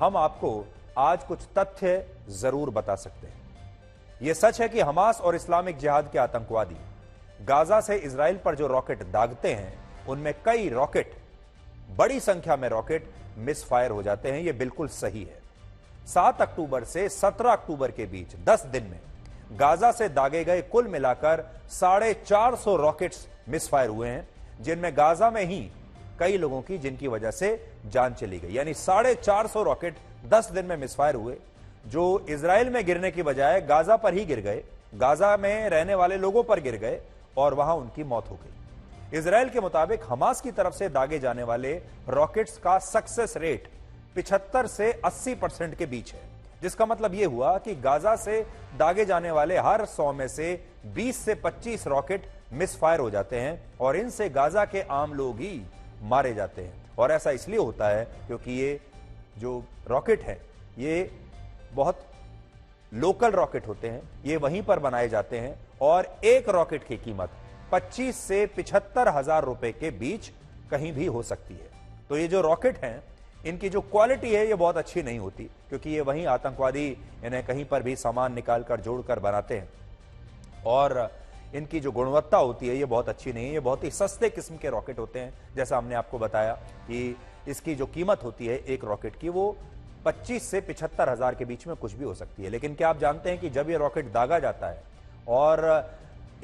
हम आपको आज कुछ तथ्य जरूर बता सकते हैं। यह सच है कि हमास और इस्लामिक जिहाद के आतंकवादी गाजा से इजराइल पर जो रॉकेट दागते हैं, उनमें कई रॉकेट, बड़ी संख्या में रॉकेट मिसफायर हो जाते हैं। यह बिल्कुल सही है। 7 अक्टूबर से 17 अक्टूबर के बीच 10 दिन में गाजा से दागे गए कुल मिलाकर 450 रॉकेट्स मिसफायर हुए हैं, जिनमें गाजा में ही कई लोगों की जिनकी वजह से जान चली गई। यानी 450 रॉकेट 10 दिन में मिसफायर हुए, जो इजराइल में गिरने की बजाय गाजा पर ही गिर गए, गाजा में रहने वाले लोगों पर गिर गए और वहां उनकी मौत हो गई। इजराइल के मुताबिक हमास की तरफ से दागे जाने वाले रॉकेट्स का सक्सेस रेट 75 से 80% के बीच है, जिसका मतलब यह हुआ कि गाजा से दागे जाने वाले हर 100 में से 20 से 25 रॉकेट मिसफायर हो जाते हैं और इनसे गाजा के आम लोग ही मारे जाते हैं। और ऐसा इसलिए होता है क्योंकि ये जो रॉकेट है, ये बहुत लोकल रॉकेट होते हैं, ये वहीं पर बनाए जाते हैं और एक रॉकेट की कीमत 25 से 75 हजार रुपए के बीच कहीं भी हो सकती है। तो ये जो रॉकेट हैं, इनकी जो क्वालिटी है ये बहुत अच्छी नहीं होती, क्योंकि ये वहीं आतंकवादी इन्हें कहीं पर भी सामान निकालकर जोड़कर बनाते हैं और इनकी जो गुणवत्ता होती है ये बहुत अच्छी नहीं है। ये बहुत ही सस्ते किस्म के रॉकेट होते हैं। जैसा हमने आपको बताया कि इसकी जो कीमत होती है एक रॉकेट की, वो 25 से 75 हजार के बीच में कुछ भी हो सकती है। लेकिन क्या आप जानते हैं कि जब ये रॉकेट दागा जाता है और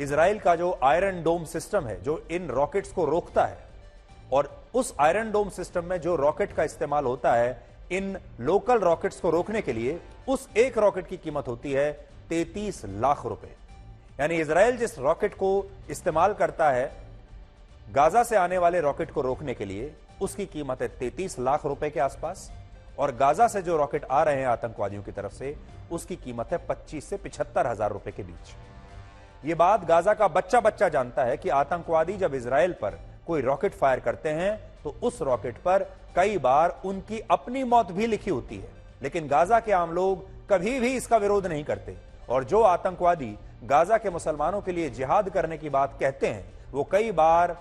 इजराइल का जो आयरन डोम सिस्टम है जो इन रॉकेट्स को रोकता है, और उस आयरन डोम सिस्टम में जो रॉकेट का इस्तेमाल होता है इन लोकल रॉकेट्स को रोकने के लिए, उस एक रॉकेट की कीमत होती है 33 लाख रुपए। यानी इजराइल जिस रॉकेट को इस्तेमाल करता है गाजा से आने वाले रॉकेट को रोकने के लिए, उसकी कीमत है 33 लाख रुपए के आसपास, और गाजा से जो रॉकेट आ रहे हैं आतंकवादियों की तरफ से, उसकी कीमत है 25 से 75 हजार रुपए के बीच। यह बात गाजा का बच्चा बच्चा जानता है कि आतंकवादी जब इजराइल पर कोई रॉकेट फायर करते हैं तो उस रॉकेट पर कई बार उनकी अपनी मौत भी लिखी होती है। लेकिन गाजा के आम लोग कभी भी इसका विरोध नहीं करते, और जो आतंकवादी गाजा के मुसलमानों के लिए जिहाद करने की बात कहते हैं, वो कई बार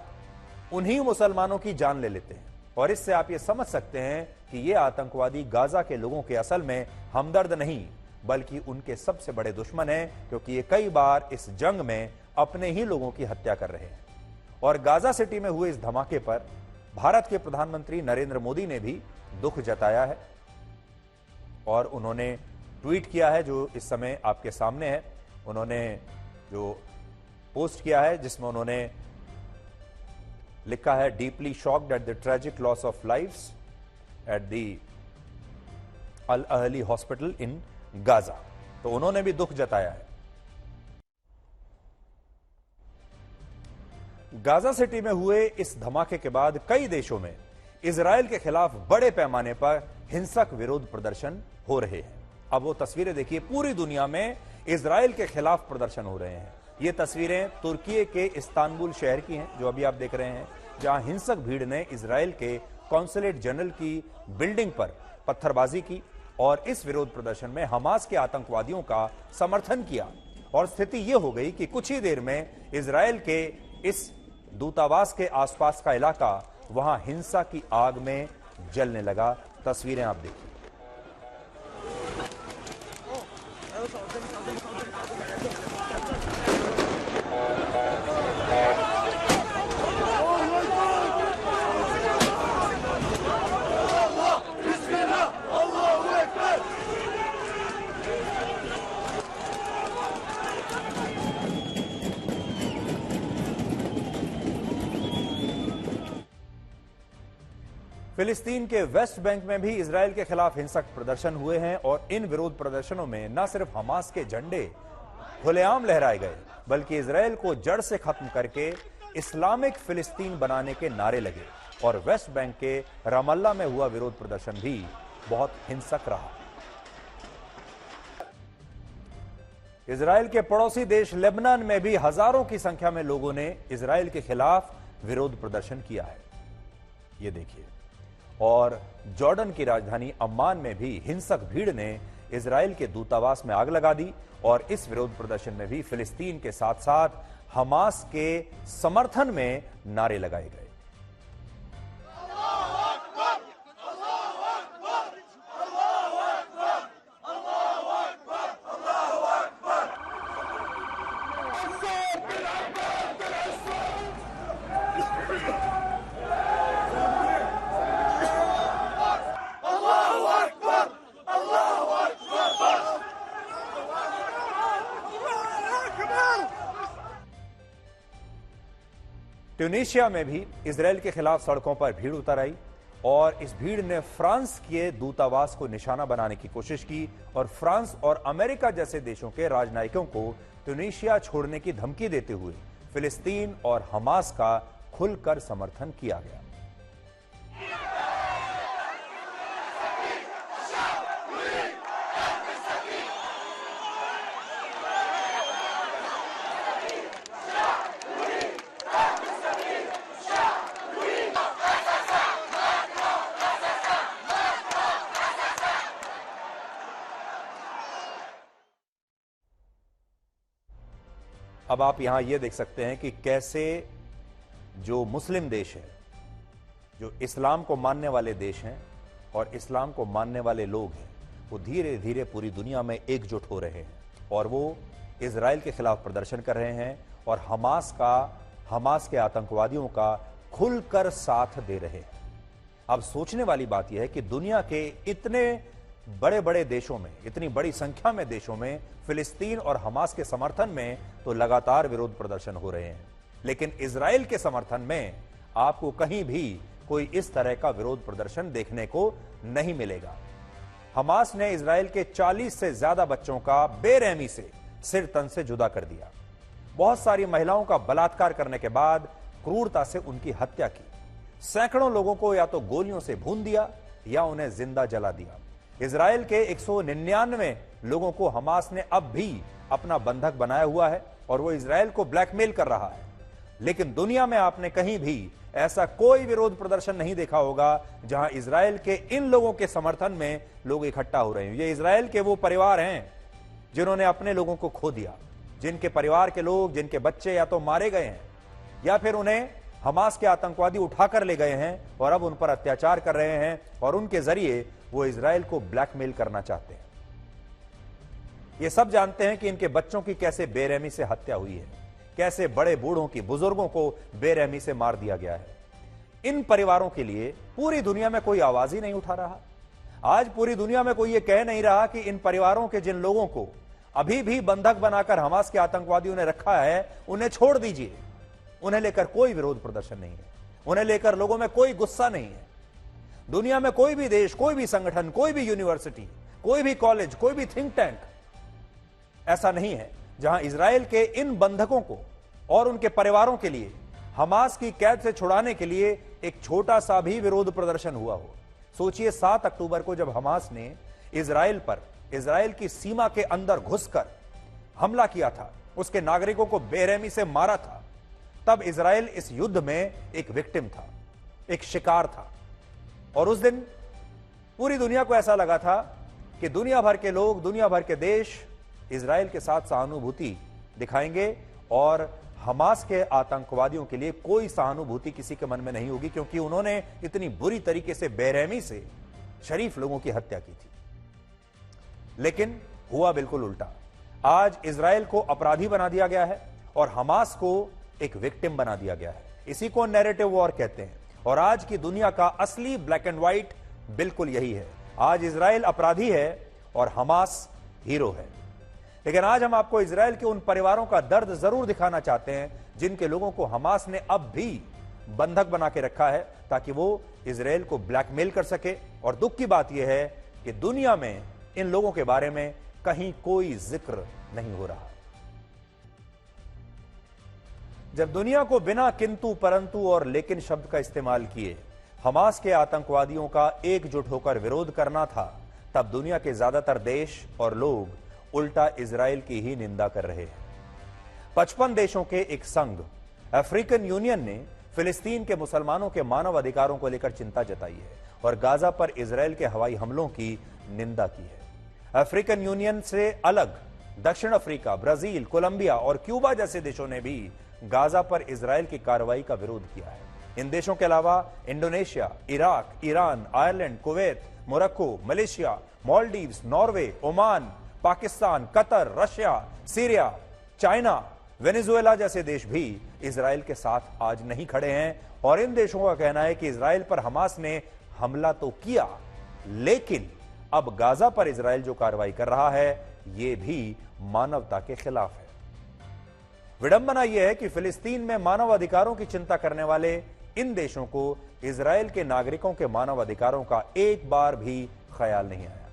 उन्हीं मुसलमानों की जान ले लेते हैं। और इससे आप ये समझ सकते हैं कि ये आतंकवादी गाजा के लोगों के असल में हमदर्द नहीं, बल्कि उनके सबसे बड़े दुश्मन हैं, क्योंकि ये कई बार इस जंग में अपने ही लोगों की हत्या कर रहे हैं। और गाजा सिटी में हुए इस धमाके पर भारत के प्रधानमंत्री नरेंद्र मोदी ने भी दुख जताया है और उन्होंने ट्वीट किया है जो इस समय आपके सामने है। उन्होंने जो पोस्ट किया है जिसमें उन्होंने लिखा है, deeply shocked at the tragic loss of lives at the Al Ahli hospital in Gaza. तो उन्होंने भी दुख जताया है। गाजा सिटी में हुए इस धमाके के बाद कई देशों में इजराइल के खिलाफ बड़े पैमाने पर हिंसक विरोध प्रदर्शन हो रहे हैं। अब वो तस्वीरें देखिए, पूरी दुनिया में इजराइल के खिलाफ प्रदर्शन हो रहे हैं। ये तस्वीरें तुर्की के इस्तांबुल शहर की हैं जो अभी आप देख रहे हैं, जहां हिंसक भीड़ ने इजराइल के कॉन्सुलेट जनरल की बिल्डिंग पर पत्थरबाजी की और इस विरोध प्रदर्शन में हमास के आतंकवादियों का समर्थन किया। और स्थिति यह हो गई कि कुछ ही देर में इजराइल के इस दूतावास के आसपास का इलाका वहां हिंसा की आग में जलने लगा। तस्वीरें आप देखिए। फिलिस्तीन के वेस्ट बैंक में भी इजराइल के खिलाफ हिंसक प्रदर्शन हुए हैं और इन विरोध प्रदर्शनों में न सिर्फ हमास के झंडे खुलेआम लहराए गए, बल्कि इजराइल को जड़ से खत्म करके इस्लामिक फिलिस्तीन बनाने के नारे लगे। और वेस्ट बैंक के रामल्ला में हुआ विरोध प्रदर्शन भी बहुत हिंसक रहा। इजराइल के पड़ोसी देश लेबनान में भी हजारों की संख्या में लोगों ने इजराइल के खिलाफ विरोध प्रदर्शन किया है, ये देखिए। और जॉर्डन की राजधानी अम्मान में भी हिंसक भीड़ ने इजराइल के दूतावास में आग लगा दी और इस विरोध प्रदर्शन में भी फिलिस्तीन के साथ साथ हमास के समर्थन में नारे लगाए गए। ट्यूनीशिया में भी इजराइल के खिलाफ सड़कों पर भीड़ उतर आई और इस भीड़ ने फ्रांस के दूतावास को निशाना बनाने की कोशिश की और फ्रांस और अमेरिका जैसे देशों के राजनयिकों को ट्यूनीशिया छोड़ने की धमकी देते हुए फिलिस्तीन और हमास का खुलकर समर्थन किया गया। अब आप यहां यह देख सकते हैं कि कैसे जो मुस्लिम देश है, जो इस्लाम को मानने वाले देश हैं और इस्लाम को मानने वाले लोग हैं, वो धीरे धीरे पूरी दुनिया में एकजुट हो रहे हैं और वो इजराइल के खिलाफ प्रदर्शन कर रहे हैं और हमास के आतंकवादियों का खुलकर साथ दे रहे हैं। अब सोचने वाली बात यह है कि दुनिया के इतने बड़े बड़े देशों में, इतनी बड़ी संख्या में देशों में फिलिस्तीन और हमास के समर्थन में तो लगातार विरोध प्रदर्शन हो रहे हैं, लेकिन इजराइल के समर्थन में आपको कहीं भी कोई इस तरह का विरोध प्रदर्शन देखने को नहीं मिलेगा। हमास ने इजराइल के 40 से ज्यादा बच्चों का बेरहमी से सिर तन से जुदा कर दिया। बहुत सारी महिलाओं का बलात्कार करने के बाद क्रूरता से उनकी हत्या की। सैकड़ों लोगों को या तो गोलियों से भून दिया या उन्हें जिंदा जला दिया। इजराइल के 199 लोगों को हमास ने अब भी अपना बंधक बनाया हुआ है और वो इजराइल को ब्लैकमेल कर रहा है, लेकिन दुनिया में आपने कहीं भी ऐसा कोई विरोध प्रदर्शन नहीं देखा होगा जहां इजराइल के इन लोगों के समर्थन में लोग इकट्ठा हो रहे हैं। ये इजराइल के वो परिवार हैं जिन्होंने अपने लोगों को खो दिया, जिनके परिवार के लोग, जिनके बच्चे या तो मारे गए हैं या फिर उन्हें हमास के आतंकवादी उठाकर ले गए हैं और अब उन पर अत्याचार कर रहे हैं और उनके जरिए वो इजराइल को ब्लैकमेल करना चाहते हैं। ये सब जानते हैं कि इनके बच्चों की कैसे बेरहमी से हत्या हुई है, कैसे बड़े बूढ़ों की, बुजुर्गों को बेरहमी से मार दिया गया है। इन परिवारों के लिए पूरी दुनिया में कोई आवाज ही नहीं उठा रहा। आज पूरी दुनिया में कोई ये कह नहीं रहा कि इन परिवारों के जिन लोगों को अभी भी बंधक बनाकर हमास के आतंकवादियों ने रखा है, उन्हें छोड़ दीजिए। उन्हें लेकर कोई विरोध प्रदर्शन नहीं है, उन्हें लेकर लोगों में कोई गुस्सा नहीं है। दुनिया में कोई भी देश, कोई भी संगठन, कोई भी यूनिवर्सिटी, कोई भी कॉलेज, कोई भी थिंक टैंक ऐसा नहीं है जहां इजराइल के इन बंधकों को और उनके परिवारों के लिए हमास की कैद से छुड़ाने के लिए एक छोटा सा भी विरोध प्रदर्शन हुआ हो। सोचिए 7 अक्टूबर को जब हमास ने इजराइल की सीमा के अंदर घुसकर हमला किया था, उसके नागरिकों को बेरहमी से मारा था, तब इजराइल इस युद्ध में एक विक्टिम था, एक शिकार था। और उस दिन पूरी दुनिया को ऐसा लगा था कि दुनिया भर के लोग, दुनिया भर के देश इजराइल के साथ सहानुभूति दिखाएंगे और हमास के आतंकवादियों के लिए कोई सहानुभूति किसी के मन में नहीं होगी, क्योंकि उन्होंने इतनी बुरी तरीके से बेरहमी से शरीफ लोगों की हत्या की थी। लेकिन हुआ बिल्कुल उल्टा। आज इजराइल को अपराधी बना दिया गया है और हमास को एक विक्टिम बना दिया गया है। इसी को नैरेटिव वॉर कहते हैं और आज की दुनिया का असली ब्लैक एंड व्हाइट बिल्कुल यही है। आज इजराइल अपराधी है और हमास हीरो है। लेकिन आज हम आपको इजराइल के उन परिवारों का दर्द जरूर दिखाना चाहते हैं जिनके लोगों को हमास ने अब भी बंधक बना के रखा है, ताकि वो इजराइल को ब्लैकमेल कर सके। और दुख की बात यह है कि दुनिया में इन लोगों के बारे में कहीं कोई जिक्र नहीं हो रहा। जब दुनिया को बिना किंतु, परंतु और लेकिन शब्द का इस्तेमाल किए हमास के आतंकवादियों का एकजुट होकर विरोध करना था, तब दुनिया के ज्यादातर देश और लोग उल्टा इजराइल की ही निंदा कर रहे हैं। 55 देशों के एक संघ अफ्रीकन यूनियन ने फिलिस्तीन के मुसलमानों के मानव अधिकारों को लेकर चिंता जताई है और गाजा पर इजराइल के हवाई हमलों की निंदा की है। अफ्रीकन यूनियन से अलग दक्षिण अफ्रीका, ब्राजील, कोलंबिया और क्यूबा जैसे देशों ने भी गाजा पर इजराइल की कार्रवाई का विरोध किया है। इन देशों के अलावा Indonesia, Iraq, Iran, Ireland, Kuwait, Morocco, Malaysia, Maldives, Norway, Oman, Pakistan, Qatar, Russia, Syria, China, Venezuela जैसे देश भी इजराइल के साथ आज नहीं खड़े हैं। और इन देशों का कहना है कि इजराइल पर हमास ने हमला तो किया, लेकिन अब गाजा पर इजराइल जो कार्रवाई कर रहा है, यह भी मानवता के खिलाफ है। विडंबना यह है कि फिलिस्तीन में मानव अधिकारों की चिंता करने वाले इन देशों को इजराइल के नागरिकों के मानव अधिकारों का एक बार भी ख्याल नहीं आया।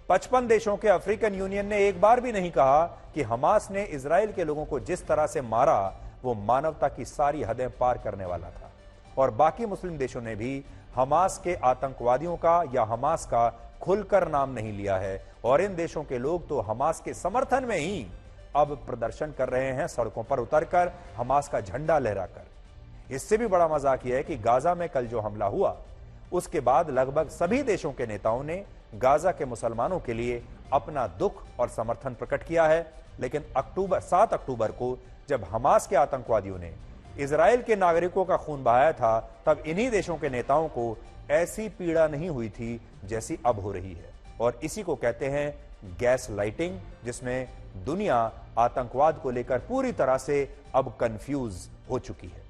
55 देशों के अफ्रीकन यूनियन ने एक बार भी नहीं कहा कि हमास ने इजराइल के लोगों को जिस तरह से मारा वो मानवता की सारी हदें पार करने वाला था। और बाकी मुस्लिम देशों ने भी हमास के आतंकवादियों का या हमास का खुलकर नाम नहीं लिया है। और इन देशों के लोग तो हमास के समर्थन में ही अब प्रदर्शन कर रहे हैं, सड़कों पर उतरकर, हमास का झंडा लहराकर। इससे भी बड़ा मजाक यह है कि गाजा में कल जो हमला हुआ उसके बाद लगभग सभी देशों के नेताओं ने गाजा के मुसलमानों के लिए अपना दुख और समर्थन प्रकट किया है। लेकिन 7 अक्टूबर को जब हमास के आतंकवादियों ने इजराइल के नागरिकों का खून बहाया था, तब इन्हीं देशों के नेताओं को ऐसी पीड़ा नहीं हुई थी जैसी अब हो रही है। और इसी को कहते हैं गैस लाइटिंग, जिसमें दुनिया आतंकवाद को लेकर पूरी तरह से अब कंफ्यूज हो चुकी है।